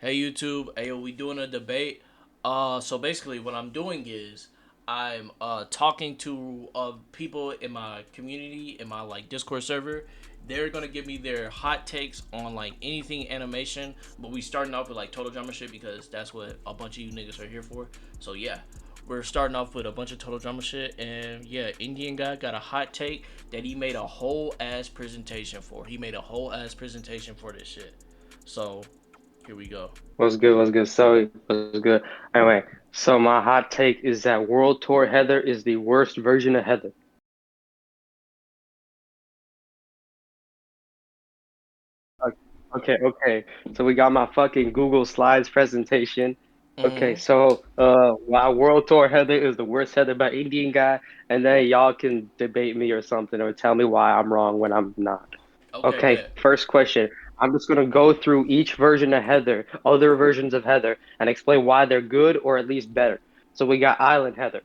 Hey YouTube, hey, we doing a debate. So basically, what I'm doing is I'm talking to people in my community in my like Discord server. They're gonna give me their hot takes on like anything animation, but we starting off with like total drama shit because that's what a bunch of you niggas are here for. So yeah, we're starting off with a bunch of total drama shit, and yeah, Indian guy got a hot take that he made a whole ass presentation for. He made a whole ass presentation for this shit. So here we go. What's good? What's good? So, what's good? Anyway, so my hot take is that World Tour Heather is the worst version of Heather. O- Okay. So we got my fucking Google Slides presentation. Okay, Mm-hmm. so why World Tour Heather is the worst Heather by Indian guy, and then y'all can debate me or something or tell me why I'm wrong when I'm not. Okay, Okay, bet. first question. I'm just gonna go through each version of Heather, other versions of Heather, and explain why they're good or at least better. So we got Island Heather.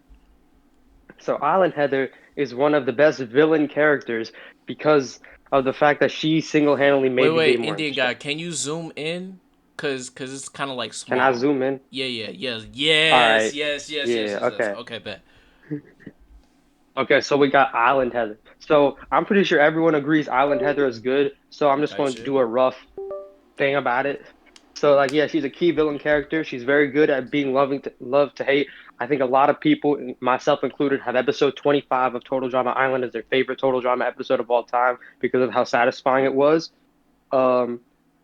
So Island Heather is one of the best villain characters because of the fact that she single-handedly Wait, made the wait, game more Indian interesting. guy, can you zoom in? Cause it's kind of like Can I small. zoom in? Yeah, yeah, yes, All yes, right. yes, yes, yes, Yeah, yes, yes. okay. Okay, bet. Okay, so we got Island Heather. So I'm pretty sure everyone agrees Island Heather is good. So I'm just Type going to shit. do a rough thing about it. So like yeah, she's a key villain character. She's very good at being loving to love to hate. I think a lot of people, myself included, have episode 25 of Total Drama Island as their favorite Total Drama episode of all time because of how satisfying it was. Um,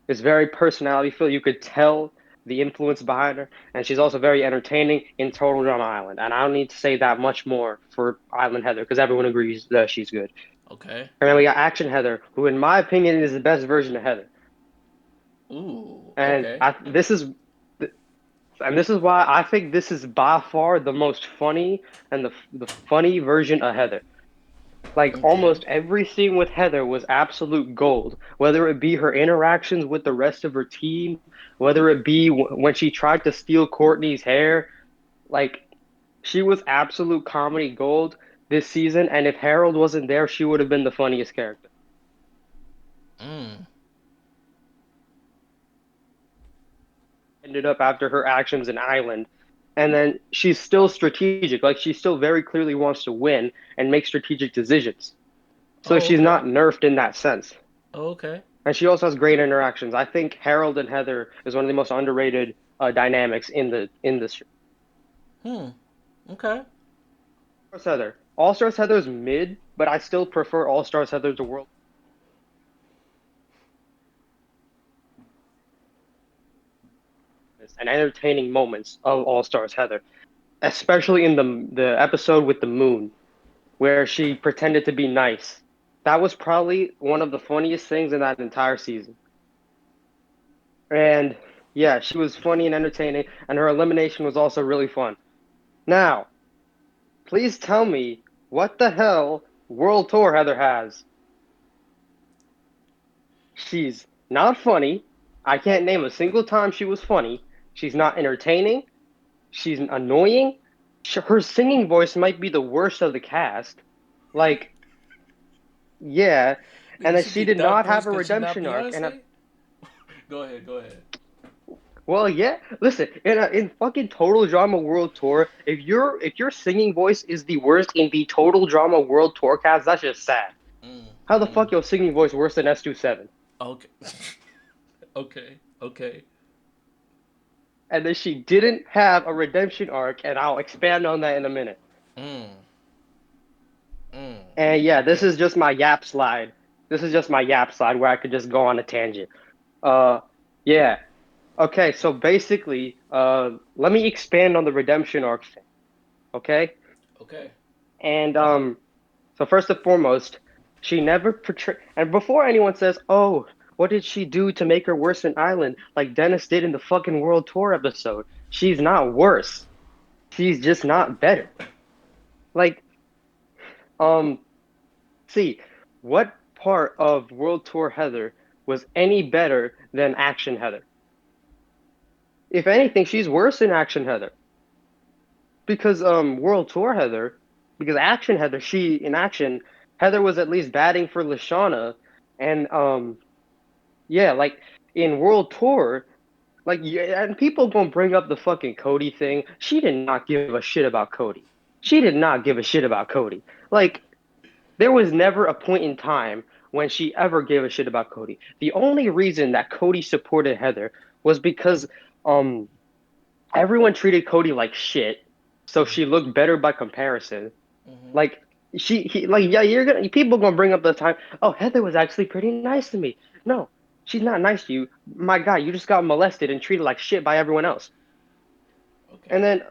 it's very personality filled. You could tell the influence behind her, and she's also very entertaining in Total Drama Island. And I don't need to say that much more for Island Heather because everyone agrees that she's good. Okay. And then we got Action Heather, who in my opinion is the best version of Heather. Ooh. And Okay. I this is why I think this is by far the most funny and the funny version of Heather. Like Okay. almost every scene with Heather was absolute gold, whether it be her interactions with the rest of her team, whether it be when she tried to steal Courtney's hair, like she was absolute comedy gold this season, and if Harold wasn't there, she would have been the funniest character. Mm. Ended up after her actions in Island. And then she's still strategic, like she still very clearly wants to win and make strategic decisions. So Oh, she's okay. not nerfed in that sense. Oh, okay. And she also has great interactions. I think Harold and Heather is one of the most underrated dynamics in the show. Hmm. Okay. All Stars Heather. All Stars Heather's mid, but I still prefer All Stars Heather to World and entertaining moments of All Stars Heather, especially in the episode with the moon where she pretended to be nice. That was probably one of the funniest things in that entire season. And yeah, she was funny and entertaining, and her elimination was also really fun. Now, please tell me what the hell World Tour Heather has. She's not funny. I can't name a single time she was funny. She's not entertaining. She's annoying. Her singing voice might be the worst of the cast. Like, yeah. And Nigga, then she she get did that not voice have a because she not redemption arc. Beyonce? Go ahead. Go ahead. Well, yeah. Listen, in fucking Total Drama World Tour, if your singing voice is the worst in the Total Drama World Tour cast, that's just sad. Mm. How the Mm. fuck your singing voice worse than S27? Okay. Okay. Okay. And then she didn't have a redemption arc, and I'll expand on that in a minute. Mm. Mm. And yeah, this Okay. is just my yap slide. This is just my yap slide where I could just go on a tangent. Uh, yeah. Okay, so basically, let me expand on the redemption arc thing. Okay, Okay. and so first and foremost, she never portrayed. And before anyone says, "Oh, what did she do to make her worse than Island?" Like Dennis did in the fucking World Tour episode, she's not worse. She's just not better. Like, um, see, what part of World Tour Heather was any better than Action Heather? If anything, she's worse than Action Heather because World Tour Heather, because Action Heather, she in Action Heather was at least batting for Lashana, and yeah, like in World Tour. Like, yeah, and people gonna bring up the fucking Cody thing. She did not give a shit about Cody. She did not give a shit about Cody. Like, there was never a point in time when she ever gave a shit about Cody. The only reason that Cody supported Heather was because um everyone treated Cody like shit, so she Mm-hmm. looked better by comparison. Mm-hmm. Like like yeah, you're gonna people gonna bring up the time. Oh, Heather was actually pretty nice to me. No, she's not nice to you. My God, you just got molested and treated like shit by everyone else. And Okay. then,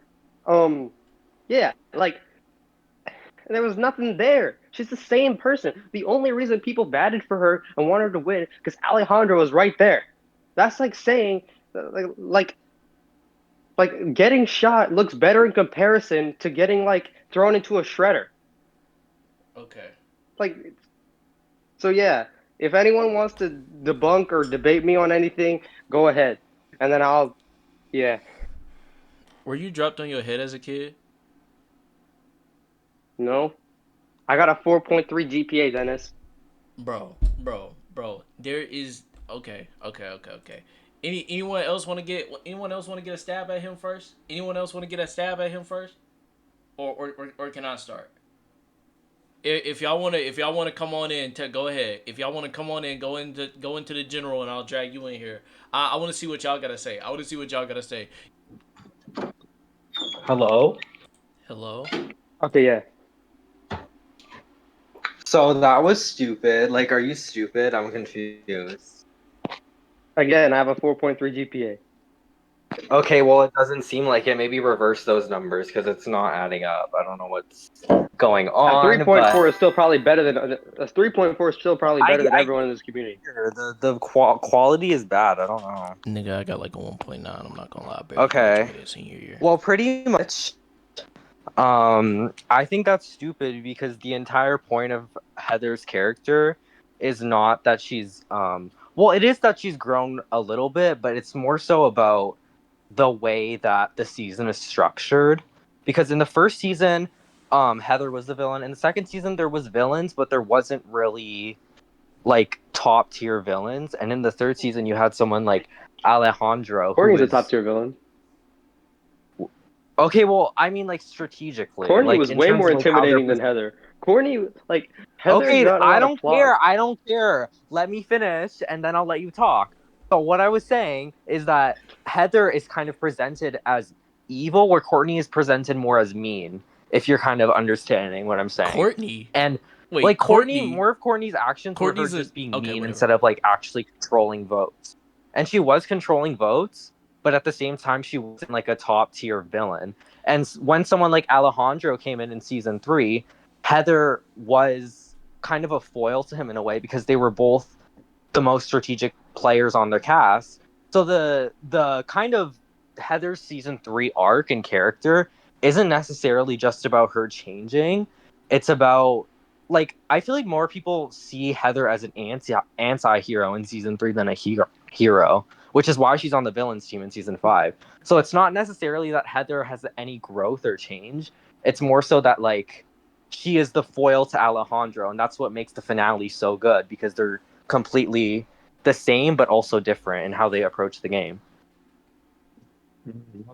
um, yeah, like there was nothing there. She's the same person. The only reason people batted for her and wanted her to win because Alejandro was right there. That's like saying, like, like getting shot looks better in comparison to getting like thrown into a shredder. Okay. Like, so yeah, if anyone wants to debunk or debate me on anything, go ahead, and then I'll, yeah, Were you dropped on your head as a kid? no, I got a 4.3 GPA, Dennis. Bro. There is okay. Anyone else want to get a stab at him first? Anyone else want to get a stab at him first? Or can I start? If y'all wanna come on in, go ahead. If y'all wanna come on in, go into the general, and I'll drag you in here. I want to see what y'all gotta say. I want to see what y'all gotta say. Hello? Hello. Okay, yeah. So that was stupid. Like, are you stupid? I'm confused. Again, I have a 4.3 GPA. Okay, well, it doesn't seem like it. Maybe reverse those numbers because it's not adding up. I don't know what's going A on, but 3.4 is still probably better than a 3.4 is still probably better than I everyone in this community. hear the quality is bad. I don't know. Nigga, I got like a 1.9. I'm not gonna lie. I barely Okay. graduated senior year. Well, pretty much. I think that's stupid because the entire point of Heather's character is not that she's well, it is that she's grown a little bit, but it's more so about the way that the season is structured. Because in the first season, Heather was the villain. In the second season, there was villains, but there wasn't really like top tier villains. And in the third season, you had someone like Alejandro, who Courtney's a top was tier villain. okay. Well, I mean, like strategically, Courtney like was in way terms more of like how they're intimidating than Heather. Courtney, like Heather okay, got a I lot of don't plot. care. I don't care. Let me finish and then I'll let you talk. So, what I was saying is that Heather is kind of presented as evil, where Courtney is presented more as mean, if you're kind of understanding what I'm saying. Courtney. And Wait, like Courtney, Courtney. more of Courtney's actions were her Courtney's a just being okay. mean Whatever. instead of like actually controlling votes. And she was controlling votes, but at the same time, she wasn't like a top tier villain. And when someone like Alejandro came in season 3, Heather was kind of a foil to him in a way because they were both the most strategic players on their cast. So the kind of Heather's season 3 arc and character isn't necessarily just about her changing. It's about like I feel like more people see Heather as an anti-hero in season 3 than a hero, which is why she's on the villains team in season 5. So it's not necessarily that Heather has any growth or change. It's more so that like she is the foil to Alejandro, and that's what makes the finale so good because they're completely the same but also different in how they approach the game.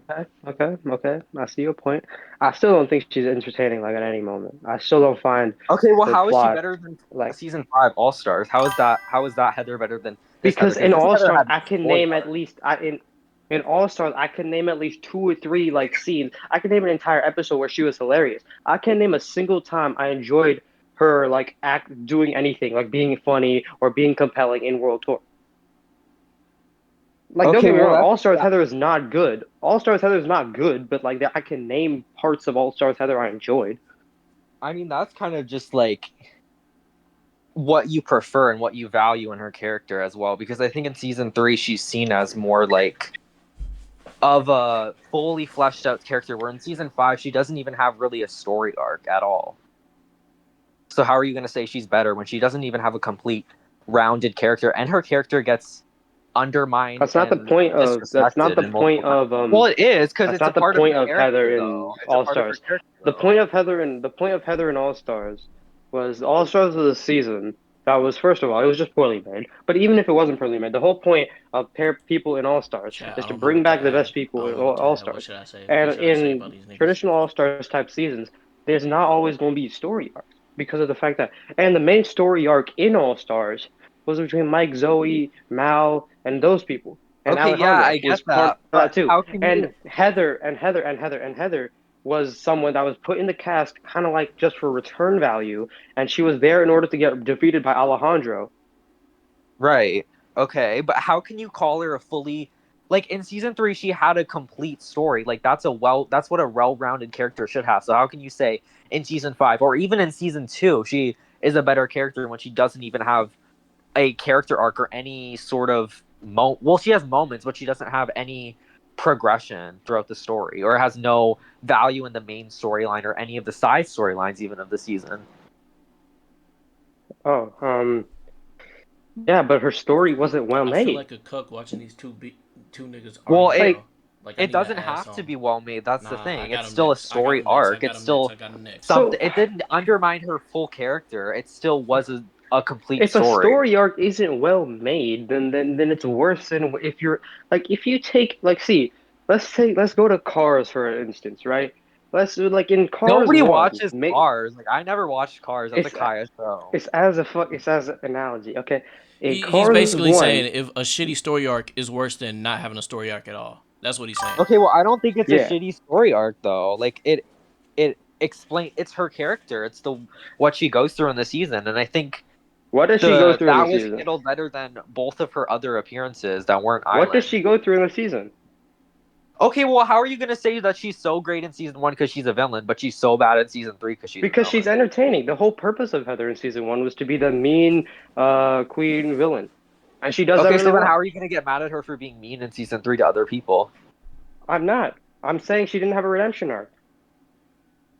Okay. I see your point. I still don't think she's entertaining like at any moment. I still don't find Okay, well, her how is she plot better than like season 5 All Stars? How is that? How is that Heather better than this Heather? because Because in this All Heather Stars had I can story name at arc. least in All Stars I can name at least two or three like scenes. I can name an entire episode where she was hilarious. I can name a single time I enjoyed her like act doing anything like being funny or being compelling in World Tour. Like, don't Okay, get me well, wrong, that's All Stars that. Heather is not good. All Stars Heather is not good, but like I can name parts of All Stars Heather I enjoyed. I mean, that's kind of just like what you prefer and what you value in her character as well. Because I think in season 3 she's seen as more like of a fully fleshed out character, where in season 5 she doesn't even have really a story arc at all. So how are you going to say she's better when she doesn't even have a complete rounded character, and her character gets undermined and That's not disrespected the in point multiple times? of Well, it is because that's it's a not the part of her point of character, Heather in though. It's a All part of her Stars. character, though. The point of Heather in All Stars was All Stars was a season. That was, first of all, it was just poorly made. But even if it wasn't poorly made, the whole point of pair people in All Stars Chat, is I to don't know bring what to back the best add. I people don't in know what to All add. What Stars. should I say? What And should I say about in these niggas? traditional All Stars type seasons, there's not always going to be story arcs because of the fact that, and the main story arc in All Stars was between Mike, Zoe, Mal, and those people. And Okay, yeah, Alejandro I was get part that, of but that too. how can And you? Heather was someone that was put in the cast kind of like just for return value, and she was there in order to get defeated by Alejandro. Right. Okay, but how can you call her a fully like in season 3 she had a complete story. Like that's what a well-rounded character should have. So how can you say in season 5 or even in season 2 she is a better character when she doesn't even have a character arc or any sort of well, she has moments, but she doesn't have any progression throughout the story or has no value in the main storyline or any of the side storylines even of the season. Oh, yeah, but her story wasn't well I feel made. like a cuck watching these two niggas Well, argue, it bro. Like, Like I it need an doesn't ass have to on. be well made. That's the Nah, I thing. got It's him still a next. I got story him next. I arc. got It's him next. still I got him next. so something. It didn't undermine her full character. It still was a complete if a story. story arc isn't well made, then it's worse than if you're like if you take like see, let's go to Cars for instance, right? Let's do like in Cars Nobody one, watches Cars. Like I never watched Cars. That's a it's Kaya show. it's as an analogy, okay? In He's Cars basically one, saying if a shitty story arc is worse than not having a story arc at all. That's what he's saying. Okay, well, I don't think it's a yeah. shitty story arc though. Like it explain it's her character. It's the what she goes through in the season, and I think What does she go the through in the that was season? handled better than both of her other appearances that weren't What does Island. she go through in the season? Okay, well, how are you gonna say that she's so great in season 1 because she's a villain, but she's so bad in season 3 because she's a Because she's villain? entertaining. The whole purpose of Heather in season one was to be the mean queen villain. And she does that Okay, really so then how well. are you gonna get mad at her for being mean in season 3 to other people? I'm not. I'm saying she didn't have a redemption arc.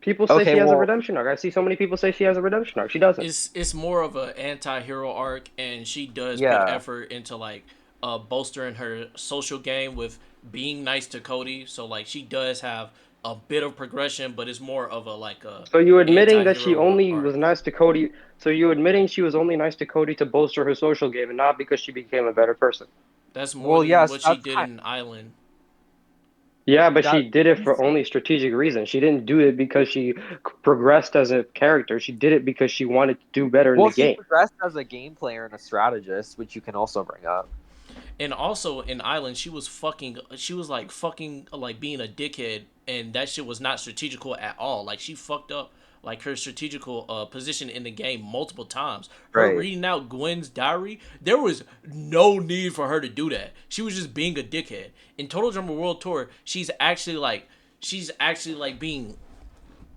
People say Okay, she has a well, redemption arc. I see so many people say she has a redemption arc. She doesn't. It's more of a anti-hero arc, and she does put yeah, effort into like bolstering her social game with being nice to Cody. So like she does have a bit of progression, but it's more of a like a So you admitting that she anti-hero only was arc. nice to Cody. So you admitting she was only nice to Cody to bolster her social game and not because she became a better person. That's more well, than yes, what she that's did kind in Island. Yeah, but that. she did it for only strategic reasons. She didn't do it because she progressed as a character. She did it because she wanted to do better in the Well, she game. progressed as a game player and a strategist, which you can also bring up. And also in Island, she was fucking. She was like fucking like being a dickhead, and that shit was not strategical at all. Like she fucked up like her strategical position in the game multiple times. Her Right. reading out Gwen's diary, there was no need for her to do that. She was just being a dickhead. In Total Drama World Tour, she's actually like being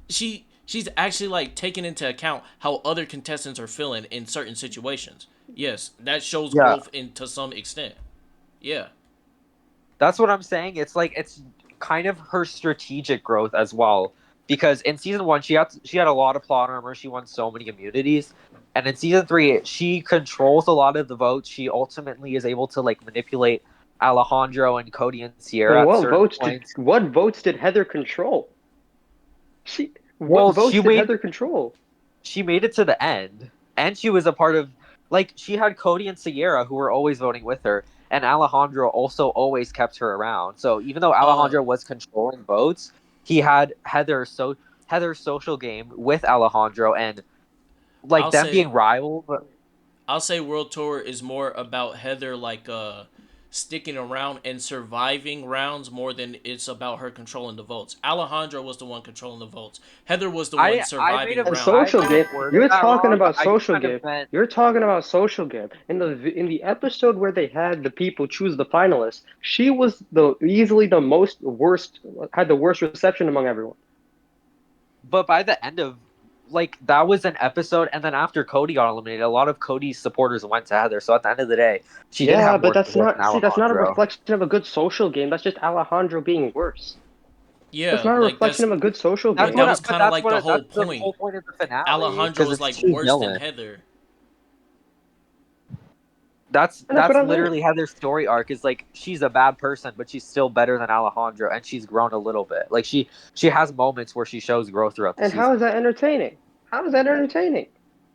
she's actually like taking into account how other contestants are feeling in certain situations. Yes, that shows Yeah, growth in to some extent. Yeah. that's what I'm saying. It's like it's kind of her strategic growth as well. Because in season 1, she had a lot of plot armor. She won so many immunities, and in season 3, she controls a lot of the votes. She ultimately is able to like manipulate Alejandro and Cody and Sierra And at certain points. what votes did Heather control? She what Well, votes did Heather control? she made it to the end, and she was a part of like she had Cody and Sierra who were always voting with her, and Alejandro also always kept her around. So even though Uh, Alejandro was controlling votes, he had Heather's social game with Alejandro and like I'll them say being rivals. But I'll say World Tour is more about Heather like sticking around and surviving rounds more than it's about her controlling the votes. Alejandro was the one controlling the votes. Heather was the one I might surviving have And I rounds. social might have game, worded you're that talking wrong, but about I just social kind of game. meant You're talking about social game. In the episode where they had the people choose the finalists, she was the easily the most worst had the worst reception among everyone. but by the end of like that was an episode, and then after Cody got eliminated, a lot of Cody's supporters went to Heather. So at the end of the day, she did Yeah, have but more that's support than not see that's not a Alejandro. reflection of a good social game. That's just Alejandro being worse. That's Yeah, not a like reflection of a good social like game. that was kind of like the whole That's the point. whole point of the finale Alejandro because was it's like two worse than villains. Heather. And that's what That's I meant. literally Heather's story arc is like she's a bad person, but she's still better than Alejandro, and she's grown a little bit. Like she has moments where she shows growth throughout the And how season. is that entertaining? How is that entertaining?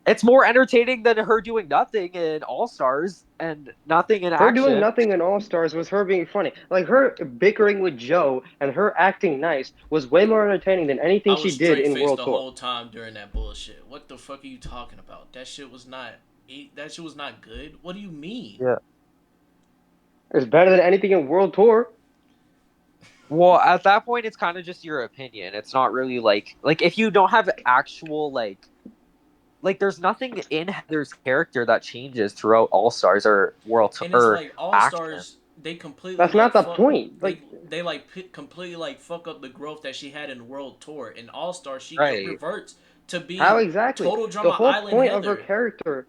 It's more entertaining than her doing nothing in All Stars and nothing in Her doing action. nothing in All Stars was her being funny. Like her bickering with Joe and her acting nice was way more entertaining than I anything she was did straight in faced World the Tour. whole time during that bullshit. What the fuck are you talking about? That shit was not. That shit was not good. What do you mean? Yeah. It's better than anything in World Tour. Well, at that point, it's kind of just your opinion. It's not really like if you don't have actual there's nothing in Heather's character that changes throughout All Stars or And it's or like All action. Stars, they completely That's like not the fuck. point. They Like they like completely like fuck up the growth that she had in World Tour. In All Stars, she Right. reverts to how being exactly? Total The Drama whole Island point of her Heather. character,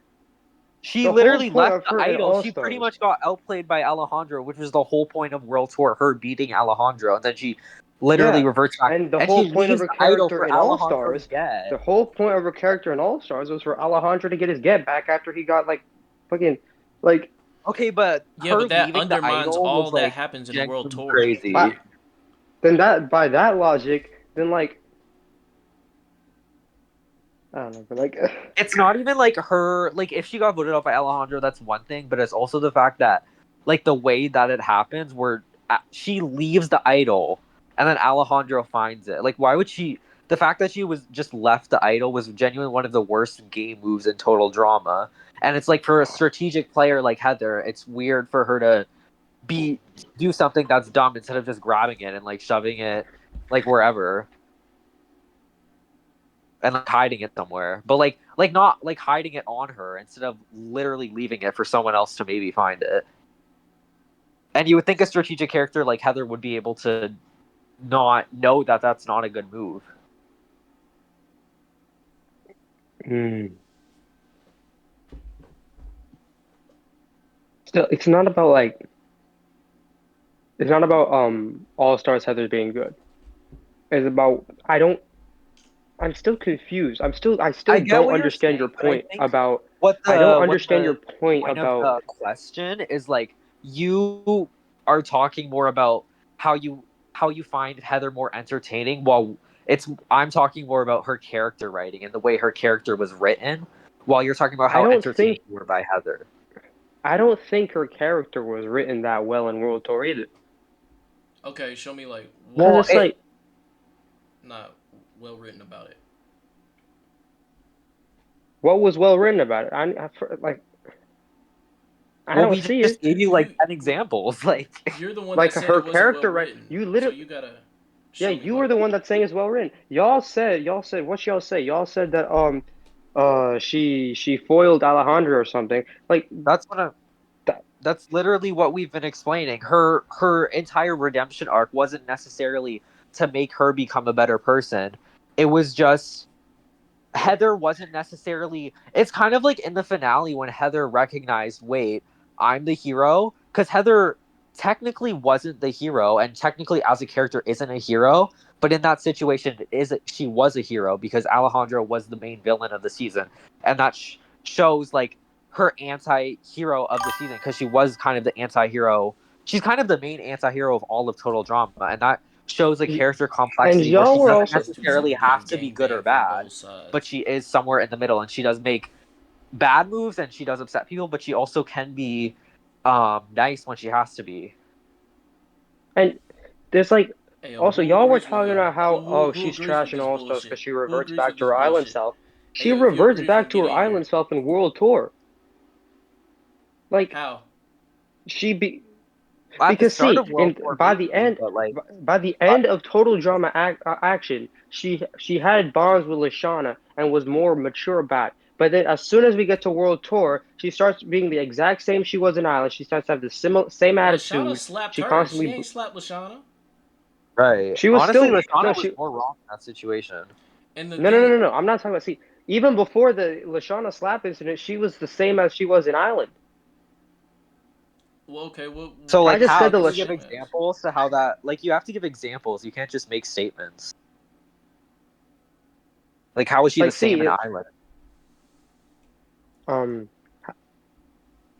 She the whole literally point left of the her in idol. All She pretty Stars. much got outplayed by Alejandro, which was the whole point of World Tour, her beating Alejandro. And then she literally Yeah, reverts back and the and she whole point of leaves her the idol character for in All Alejandro to Stars, get. the whole point of her character in All Stars was for Alejandro to get his get back after he got like fucking like Okay, but Yeah, her but that leaving the undermines idol all was that like happens in World genuinely Tour. by, crazy. then that by that logic, then like I don't know, but like It's not even like her like if she got voted out by Alejandro, that's one thing, but it's also the fact that like the way that it happens where she leaves the idol and then Alejandro finds it. Like why would she the fact that she was just left the idol was genuinely one of the worst game moves in total drama. And it's like for a strategic player like Heather, it's weird for her to be do something that's dumb instead of just grabbing it and like shoving it like wherever and like hiding it somewhere, but like not like hiding it on her instead of literally leaving it for someone else to maybe find it. And you would think a strategic character like Heather would be able to not know that that's not a good move. hmm. Still, it's not about All Stars Heather being good. It's about I'm still confused. I still I get don't what you're understand your saying, but I point think about what I don't what understand your the point point of about the question is like you are talking more about how you how you find Heather more entertaining while it's I'm talking more about her character writing and the way her character was written while you're talking about I how don't entertaining think you were by Heather. I don't think her character was written that well in World Tour either. Okay, show me like what Because Well, it's was it like not well written about it. what was well written about it? Like I well don't we see just it. gave you like You 10 examples like you're the one that Like said her it wasn't well character, right? written, You so literally you gotta yeah, show me you were like the one that's saying it's well written. Y'all said what y'all say? Y'all said that she foiled Alejandro or something. Like that's what I'm that that's literally what we've been explaining. Her entire redemption arc wasn't necessarily to make her become a better person. It was just Heather wasn't necessarily it's kind of like in the finale when Heather recognized, wait, I'm the hero cuz Heather technically wasn't the hero and technically as a character isn't a hero, but in that situation is she was a hero because Alejandro was the main villain of the season and that shows like her anti-hero of the season because she was kind of the anti-hero. She's kind of the main anti-hero of all of Total Drama and that shows a character and complexity where y'all she were doesn't also substitute necessarily being have to be gang good or bang from bad, both but sides. she is somewhere in the middle and she does make bad moves and she does upset people, but she also can be nice when she has to be. and there's like Hey, yo, also who y'all were agrees with talking me? about how oh Who she's agrees with trash in this All Stars because bullshit? she Who reverts agrees back with to this her island bullshit? self. Hey, She yo, if you reverts agree from back to get her in here. island self in World Tour. Like How? she be At the because start see, of World in War, maybe, but like by the uh, end of Total Drama action, she had bonds with Lashana and was more mature about it. But then as soon as we get to World Tour, she starts being the exact same she was in Island. She starts to have the same Lashana attitude. slapped She her. She constantly ain't slapped Lashana. right. she was Honestly, still no Lashana was she more wrong in that situation. And the no no no thing, no no. I'm not talking about see even before the Lashana slap incident, she was the same as she was in Island. well, okay, So I like just how said the define can the you give Lash same as. examples to how that like you have to give examples. You can't just make statements. Like how was she the like same see in it Island? um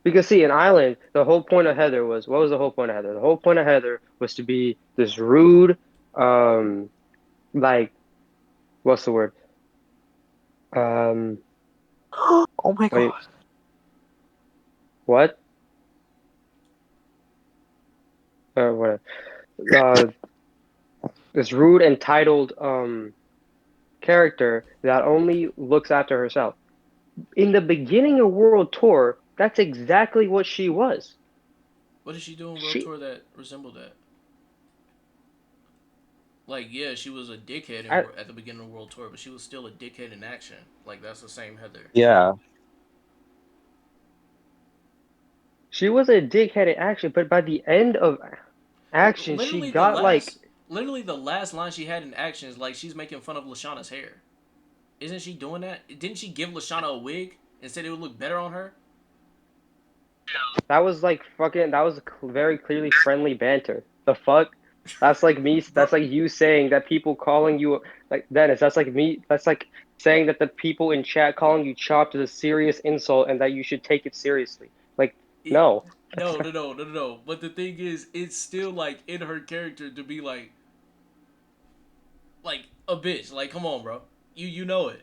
because see, in Island, the whole point of Heather was what was the whole point of Heather? The whole point of Heather was to be this rude, um, like what's the word? Um, Oh my Wait, god. what? What? Uh, this rude, entitled character that only looks after herself. In the beginning of World Tour, that's exactly what she was. What did she do in World She, Tour that resembled that? Like, yeah, she was a dickhead I, at the beginning of World Tour, but she was still a dickhead in action. Like, that's the same Heather. Yeah. she was a dickhead in action, but by the end of action, she Literally the got like last, literally the last line she had in action is like she's making fun of Lashana's hair. Isn't she doing that? Didn't she give Lashana a wig and said it would look better on her? that was like fucking that was very clearly friendly banter. The fuck? That's like me. Bro, That's like you saying that people calling you like Dennis. That's like me. That's like saying that the people in chat calling you chopped is a serious insult and that you should take it seriously. Like it, no, that's no, no, no, no, no, no. But the thing is, it's still like in her character to be like a bitch. Like, come on, bro. You know it.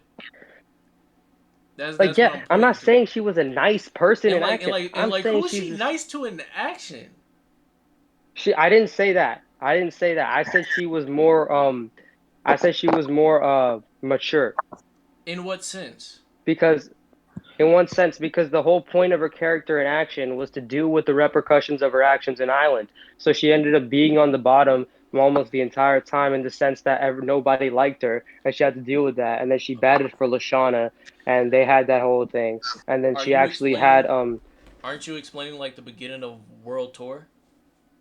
like That's what yeah. I'm I'm pointing not to. saying she was a nice person And in like and action. like and I'm like, saying who is she she's a, nice to in action? she. I didn't say that. I didn't say that. I said she was more. I said she was more mature In what sense? because in one sense, because the whole point of her character in action was to deal with the repercussions of her actions in Island. So she ended up being on the bottom almost the entire time in the sense that nobody liked her and she had to deal with that. And then she Okay. batted for Lashana and they had that whole thing. And then Are she you actually had explaining? Aren't you explaining like the beginning of World Tour?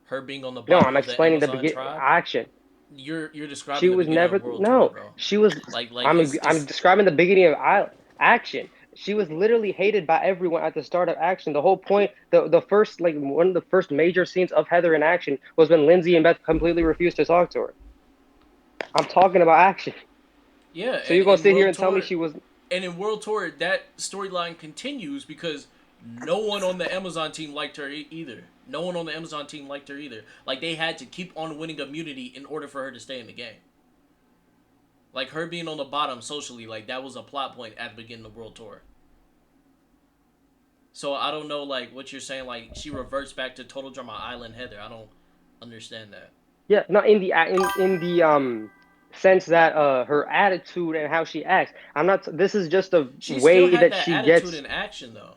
Her being on the no, bottom I'm of the explaining the Amazon begin tribe. action. You're She describing the was beginning of never World Tour, no. bro. She was. Like I'm it's describing the beginning of action. She was literally hated by everyone at the start of action. The whole point, the first like one of the first major scenes of Heather in action was when Lindsay and Beth completely refused to talk to her. I'm talking about action. yeah, So you're gonna in sit here World and tell me Tour she was and in World Tour that storyline continues because no one on the Amazon team liked her either. No one on the Amazon team liked her either. Like they had to keep on winning immunity in order for her to stay in the game. Like her being on the bottom socially, like that was a plot point at the beginning of World Tour. So I don't know like what you're saying. Like she reverts back to Total Drama Island Heather. I don't understand that. yeah, not in the in the sense that her attitude and how she acts. I'm not. This is just a She still way had that that she attitude gets. in action though.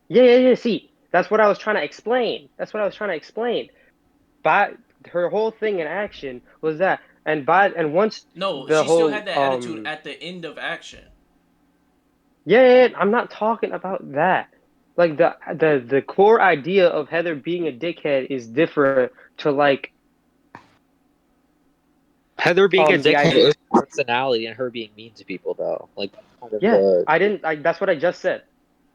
Yeah. See, that's what I was trying to explain. That's what I was trying to explain. By her whole thing in action was that, and once No, the she still whole had that attitude at the end of action. I'm not talking about that. Like the core idea of Heather being a dickhead is different to like Heather being a the dickhead idea. is personality and her being mean to people though. Like kind of Yeah, the I didn't. That's what I just said.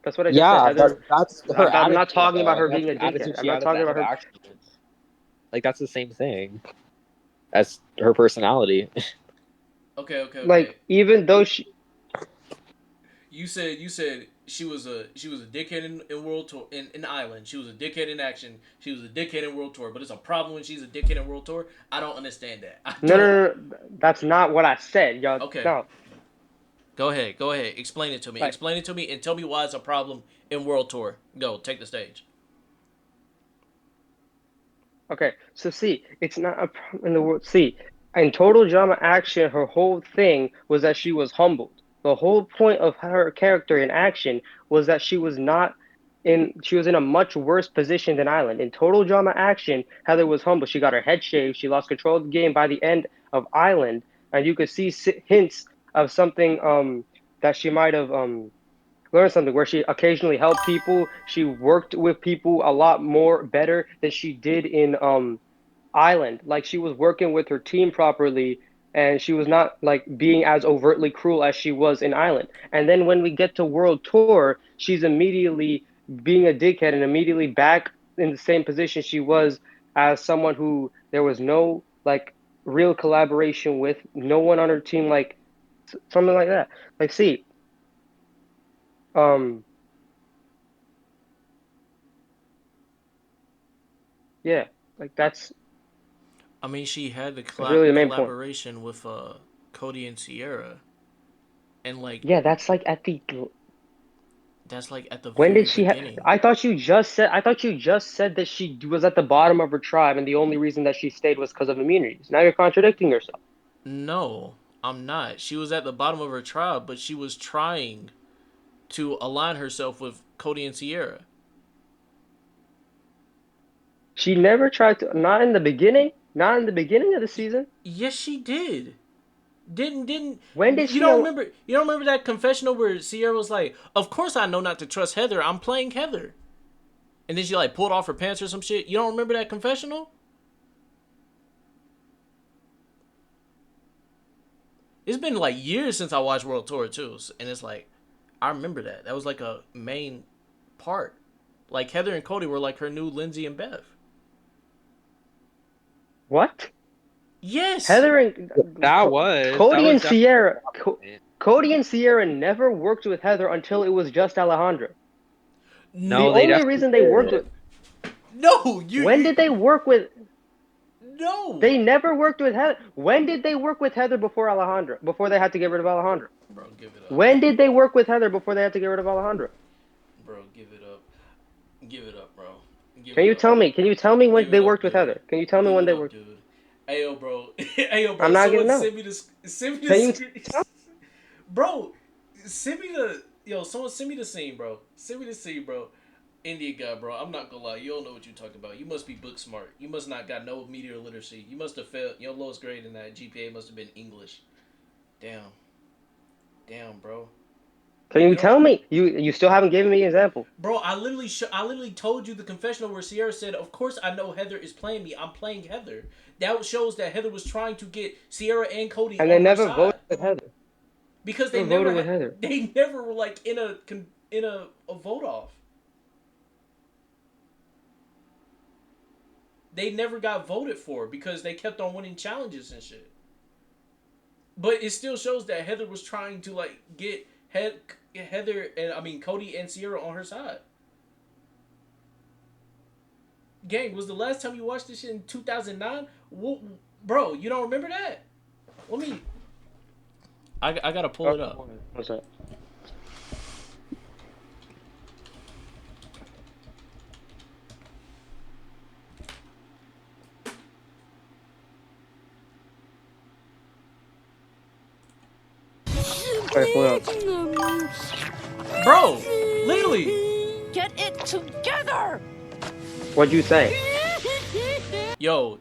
That's what I just said. yeah, Heather. that's her I'm not attitude talking about though. her And that's being a the dickhead. attitude I'm she not had at the talking end about of her. action. Like that's the same thing as her personality. Okay, okay, okay. Like even though she You said she was a dickhead in World Tour in Island. She was a dickhead in action. She was a dickhead in World Tour. But it's a problem when she's a dickhead in World Tour. I don't understand that. I no no don't. no, no that's not what I said, y'all. Okay, No, go ahead. Go ahead. Explain it to me. like Explain it to me and tell me why it's a problem in World Tour. Go. Take the stage. okay, so see, it's not a problem in the world. See, in Total Drama Action, her whole thing was that she was humbled. The whole point of her character in action was that she was in a much worse position than Island. In Total Drama Action, Heather was humble. She got her head shaved. She lost control of the game by the end of Island, and you could see hints of something that she might have learned something where she occasionally helped people. She worked with people a lot more better than she did in Island. Like she was working with her team properly and she was not like being as overtly cruel as she was in Island. And then when we get to World Tour, she's immediately being a dickhead and immediately back in the same position she was as someone who there was no like real collaboration with, no one on her team like something like that. Like see, um yeah, like I mean, she had the that's really the main point. collaboration with Cody and Sierra, and like Yeah, that's like at the That's like at the When very did she have? beginning. I thought you just said. I thought you just said that she was at the bottom of her tribe, and the only reason that she stayed was because of immunities. Now you're contradicting yourself. No, I'm not. She was at the bottom of her tribe, but she was trying to align herself with Cody and Sierra. She never tried to. Not in the beginning. Not in the beginning of the season. Yes, she did. Didn't When did you she? don't remember? You don't remember that confessional where Sierra was like, "Of course I know not to trust Heather. I'm playing Heather," and then she like pulled off her pants or some shit. You don't remember that confessional? It's been like years since I watched World Tour too, and it's like I remember that. That was like a main part. Like Heather and Cody were like her new Lindsay and Bev. What? Yes. Heather and that Cody was and definitely Sierra. it. Cody and Sierra never worked with Heather until it was just Alejandro. The No, they only definitely reason they worked did. with. No, When did they work with? no. They never worked with Heather. When did they work with Heather before Alejandro? Before they had to get rid of Alejandro? Bro, give it up. When did they work with Heather before they had to get rid of Alejandro? Bro, give it up. Give it up, bro. Give Can it you up. tell me? Can you tell me when Give they it up, worked with dude. Heather? Can you tell me Give when it they up, worked? dude. Ayo, bro. Ayo, bro. I'm not gonna Someone know. send me this. Send me the Can you screen. tell? Bro, send me the. Yo, someone send me the scene, bro. Send me the scene, bro. Indian guy, bro. I'm not gonna lie. You don't know what you're talking about. You must be book smart. You must not got no media literacy. You must have failed. Your lowest grade in that GPA must have been English. Damn. Damn, bro. Can you You don't. tell me? You still haven't given me an example. Bro, I literally told you the confessional where Sierra said, "Of course I know Heather is playing me. I'm playing Heather." That shows that Heather was trying to get Sierra and Cody And they on her never voted side with Heather. because they Never never voted with had Heather. they never were like in a vote off. They never got voted for because they kept on winning challenges and shit. But it still shows that Heather was trying to like get Heather and I mean Cody and Sierra on her side. Gang, was the last time you watched this shit in 2009? Bro, you don't remember that? Let me. I gotta pull it up. What's that? Alright, pull it up. Bro, literally. Get it together! What'd you say? Yo,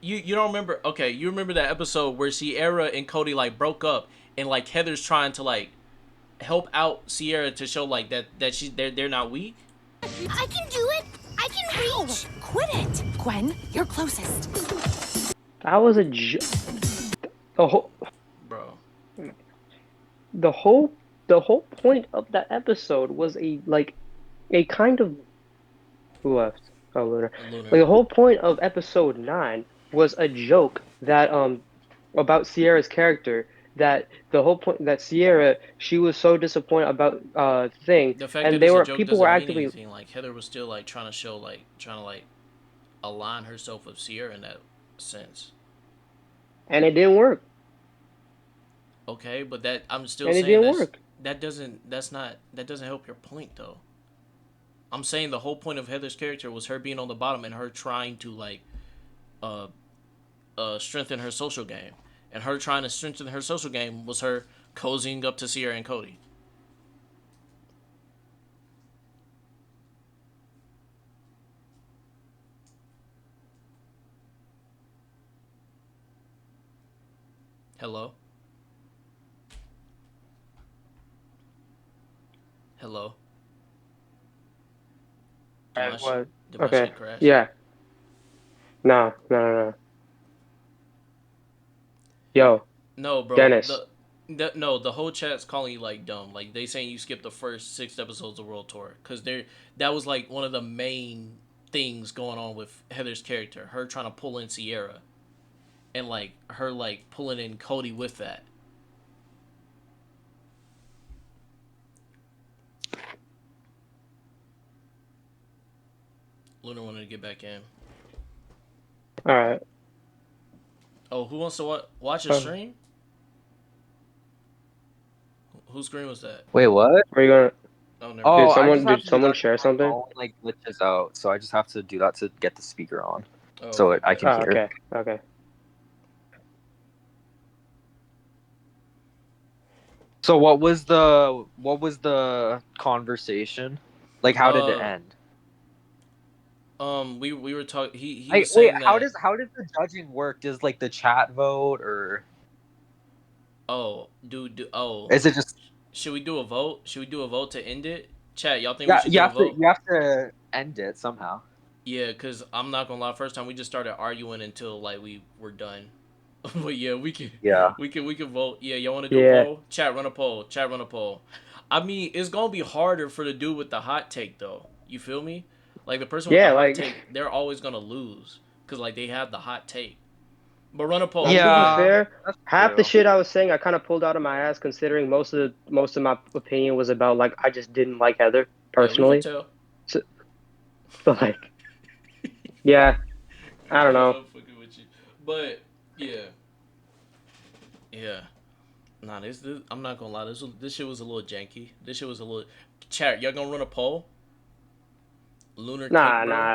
you don't remember? Okay, you remember that episode where Sierra and Cody like broke up and like Heather's trying to like help out Sierra to show like they're not weak. I can do it! I can reach! Quit it! Gwen, you're closest. That was the whole Bro. the whole the whole point of that episode was a kind of who left? Oh, Lunar. Lunar. Like the whole point of episode 9 was a joke that about Sierra's character, that the whole point that Sierra, she was so disappointed about thing, The fact and that it's a joke people were doesn't mean actively, anything. Like Heather was still like trying to show like trying to like align herself with Sierra in that sense. and it didn't work. Okay, but that I'm still And it saying didn't work. that doesn't help your point though. I'm saying the whole point of Heather's character was her being on the bottom and her trying to like uh strengthen her social game. And her trying to strengthen her social game was her cozying up to Sierra and Cody. Hello? Hello? What? Did my Okay. shit crash? Yeah. No, no, no, no. Yo, No, bro. Dennis. The whole chat's calling you like dumb. Like they saying you skipped the first 6 episodes of World Tour because that was like one of the main things going on with Heather's character. Her trying to pull in Sierra, and like her like pulling in Cody with that. Luna wanted to get back in. All right. Oh, who wants to watch a stream? Whose screen was that? Wait, what? Where you gonna? Oh, never Oh, mind. I just have Did to do someone that 'cause share my something? phone like glitches out, so I just have to do that to get the speaker on, Oh, so okay, I bet. can Oh, hear. okay. Okay. So what was the conversation? Like, how did it Uh, end? we were talking. He Like, was wait, saying how that. does the judging work? Does like the chat vote, or Oh, oh, is it just should we do a vote? Should we do a vote to end it? Chat, y'all think we yeah? should do a vote? You have to end it somehow. Yeah, cause I'm not gonna lie. First time we just started arguing until like we were done. But yeah, Yeah. we can vote. Yeah, y'all want to do a Yeah. poll? Chat, run a poll. Chat, run a poll. I mean, it's gonna be harder for the dude with the hot take though. You feel me? Like the person with the Yeah, hot like take, they're always gonna lose because like they have the hot take. But run a poll. and Who to be won? Yeah, fair, that's half the true. shit I was saying I kind of pulled out of my ass considering most of my opinion was about like I just didn't like Heather Yeah, we can personally. tell. So, so like yeah, I don't Yeah, know. I'm fucking with you. But yeah, yeah. Nah, this I'm not gonna lie. This shit was a little janky. This shit was a little. Chat, y'all gonna run a poll? Lunar cake, Nah, bro. nah.